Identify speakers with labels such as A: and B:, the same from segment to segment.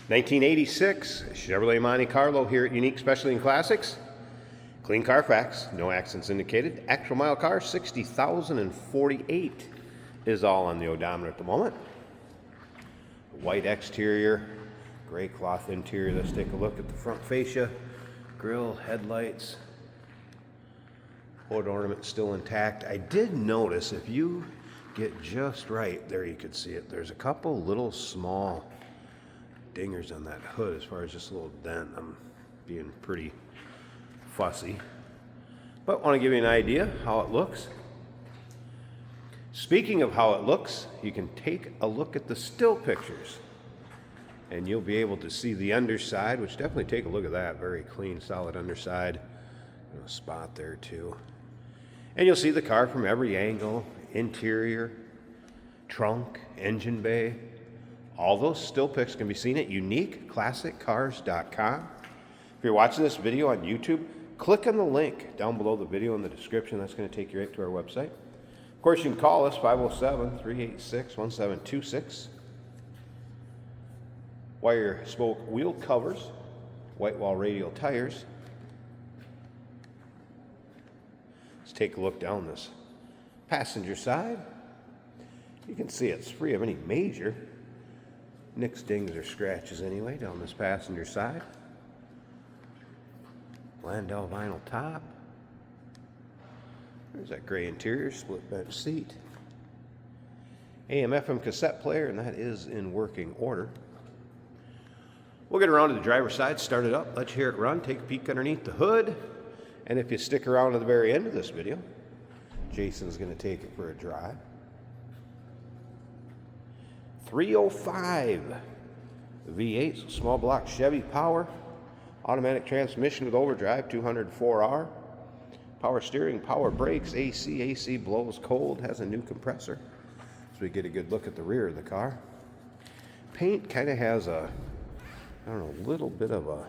A: 1986 Chevrolet Monte Carlo here at Unique Specialty and Classics. Clean Carfax, no accidents indicated. Actual mile car, 60,048 is all on the odometer at the moment. White exterior, gray cloth interior. Let's take a look at the front fascia, grille, headlights. Hood ornament still intact. I did notice, if you get just right, there you could see it. There's a couple little small dingers on that hood as far as just a little dent. I'm being pretty fussy, but want to give you an idea how it looks. Speaking of how it looks, you can take a look at the still pictures and you'll be able to see the underside, which definitely take a look at that. Very clean, solid underside. A spot there too. And you'll see the car from every angle, interior, trunk, engine bay. All those still pics can be seen at uniqueclassiccars.com. If you're watching this video on YouTube, click on the link down below the video in the description. That's going to take you right to our website. Of course, you can call us, 507-386-1726. Wire spoke wheel covers, white wall radial tires. Let's take a look down this passenger side. You can see it's free of any major nicks, dings, or scratches anyway down this passenger side. Landau vinyl top. There's that gray interior, split bench seat. AM/FM cassette player, and that is in working order. We'll get around to the driver's side, start it up, let you hear it run, take a peek underneath the hood, and if you stick around to the very end of this video, Jason's going to take it for a drive. 305 V8, small block Chevy power, automatic transmission with overdrive, 204R, power steering, power brakes, AC blows cold, has a new compressor. So we get a good look at the rear of the car. Paint kind of has a, I don't know, a little bit of a, I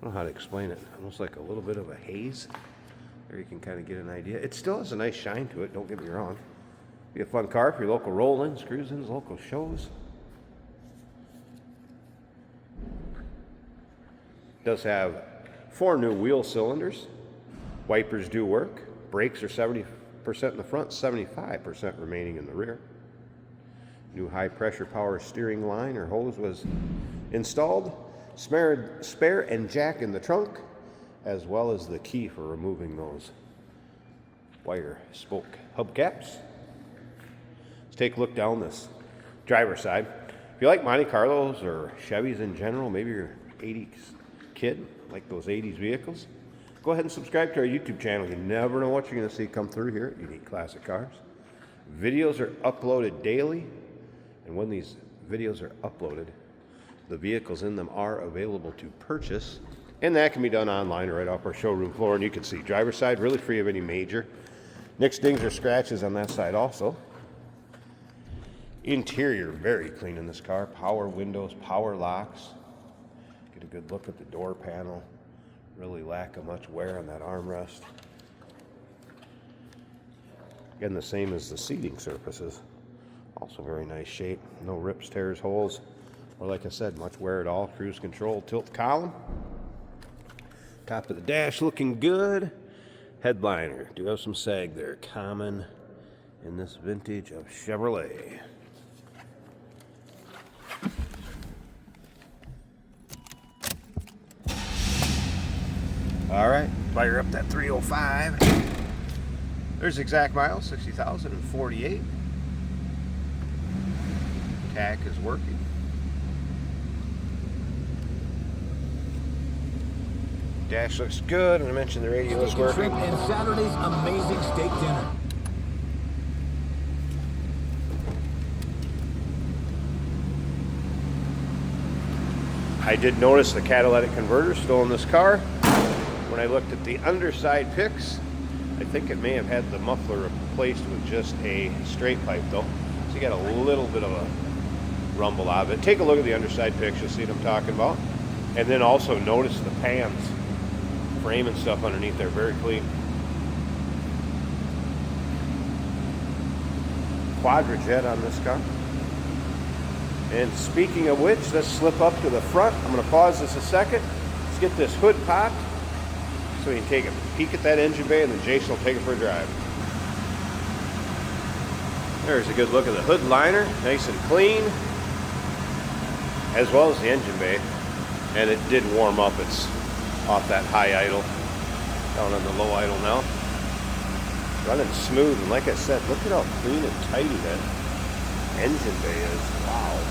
A: don't know how to explain it, almost like a little bit of a haze. There you can kind of get an idea. It still has a nice shine to it, don't get me wrong. Be a fun car for your local roll-ins, cruise-ins, local shows. Does have 4 new wheel cylinders. Wipers do work. Brakes are 70% in the front, 75% remaining in the rear. New high-pressure power steering line or hose was installed. Spare and jack in the trunk, as well as the key for removing those wire spoke hubcaps. Take a look down this driver's side. If you like Monte Carlos or Chevys in general, maybe you're an 80s kid, like those 80s vehicles, go ahead and subscribe to our YouTube channel. You never know what you're going to see come through here at Unique Classic Cars. Videos are uploaded daily, and when these videos are uploaded, the vehicles in them are available to purchase, and that can be done online or right off our showroom floor. And you can see driver's side really free of any major nicks, dings, or scratches on that side also. Interior, very clean in this car. Power windows, power locks. Get a good look at the door panel. Really lack of much wear on that armrest. Again, the same as the seating surfaces. Also very nice shape. No rips, tears, holes, or like I said, much wear at all. Cruise control, tilt column. Top of the dash looking good. Headliner, do have some sag there. Common in this vintage of Chevrolet. All right, fire up that 305. There's exact miles, 60,048. Tach is working. Dash looks good, and I mentioned the radio is working.
B: And Saturday's amazing steak dinner.
A: I did notice the catalytic converter still in this car. When I looked at the underside pics, I think it may have had the muffler replaced with just a straight pipe though. So you got a little bit of a rumble out of it. Take a look at the underside pics, you'll see what I'm talking about. And then also notice the pans, frame and stuff underneath there, very clean. Quadrajet on this car. And speaking of which, let's slip up to the front. I'm going to pause this a second. Let's get this hood popped so we can take a peek at that engine bay, and then Jason will take it for a drive. There's a good look at the hood liner, nice and clean, as well as the engine bay. And it did warm up. It's off that high idle, down on the low idle now. Running smooth, and like I said, look at how clean and tidy that engine bay is. Wow.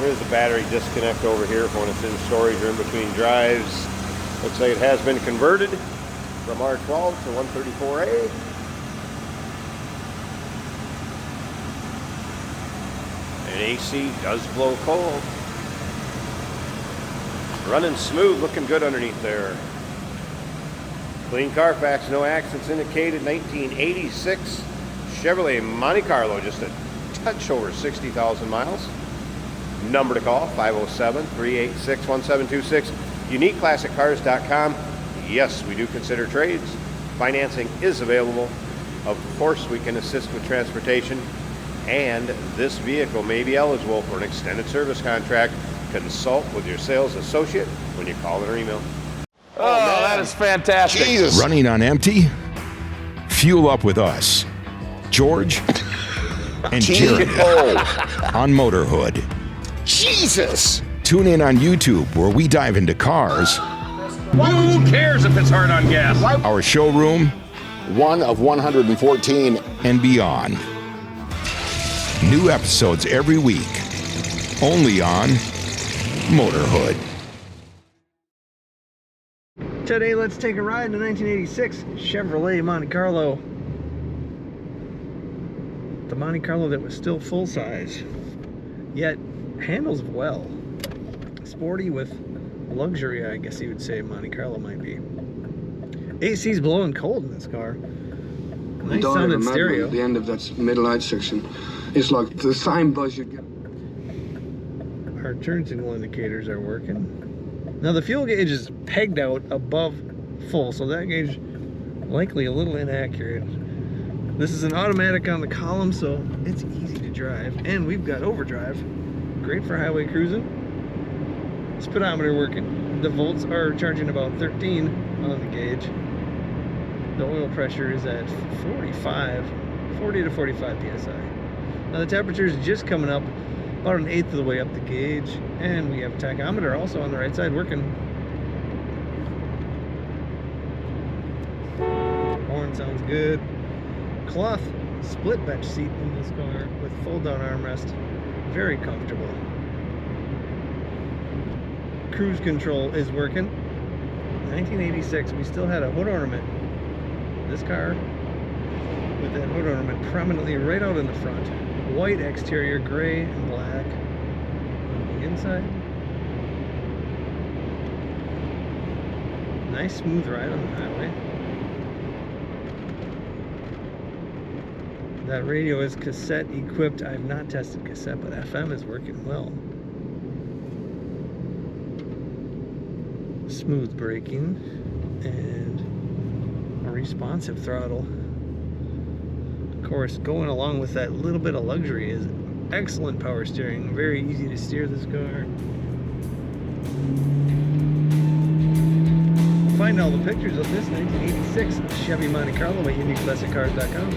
A: There's a battery disconnect over here for when it's in storage or in between drives. Looks like it has been converted from R12 to 134A. And AC does blow cold. Running smooth, looking good underneath there. Clean Carfax, no accidents indicated. 1986 Chevrolet Monte Carlo, just a touch over 60,000 miles. Number to call, 507-386-1726. UniqueClassicCars.com. Yes, we do consider trades. Financing is available. Of course, we can assist with transportation. And this vehicle may be eligible for an extended service contract. Consult with your sales associate when you call or email.
C: Oh, that is fantastic.
D: Jesus.
E: Running on empty? Fuel up with us, George and Jeremy on Motorhood.
D: Jesus.
E: Tune in on YouTube where we dive into cars,
C: Who cares if it's hard on gas?
E: our showroom,
D: One of 114.
E: and beyond. New episodes every week, only on Motorhood.
F: Today, let's take a ride in the 1986 Chevrolet Monte Carlo. The Monte Carlo that was still full size, yet handles well. Sporty with luxury, I guess you would say Monte Carlo might be. AC's blowing cold in this car. Nice sounding stereo.
G: At the end of that middle light section, it's like the same buzz you get.
F: Our turn signal indicators are working. Now the fuel gauge is pegged out above full, so that gauge likely a little inaccurate. This is an automatic on the column, so it's easy to drive. And we've got overdrive. Great for highway cruising. Speedometer working. The volts are charging about 13 on the gauge. The oil pressure is at 40 to 45 psi. Now the temperature is just coming up, about an eighth of the way up the gauge, and we have tachometer also on the right side working. Horn sounds good. Cloth split bench seat in this car with fold down armrest, very comfortable. Cruise control is working. 1986, we still had a hood ornament. This car with that hood ornament prominently right out in the front. White exterior, gray and black on the inside. Nice smooth ride on the highway. That radio is cassette equipped. I've not tested cassette, but FM is working well. Smooth braking and a responsive throttle. Of course, going along with that little bit of luxury is excellent power steering. Very easy to steer this car. Find all the pictures of this 1986 Chevy Monte Carlo at UniqueClassicCars.com.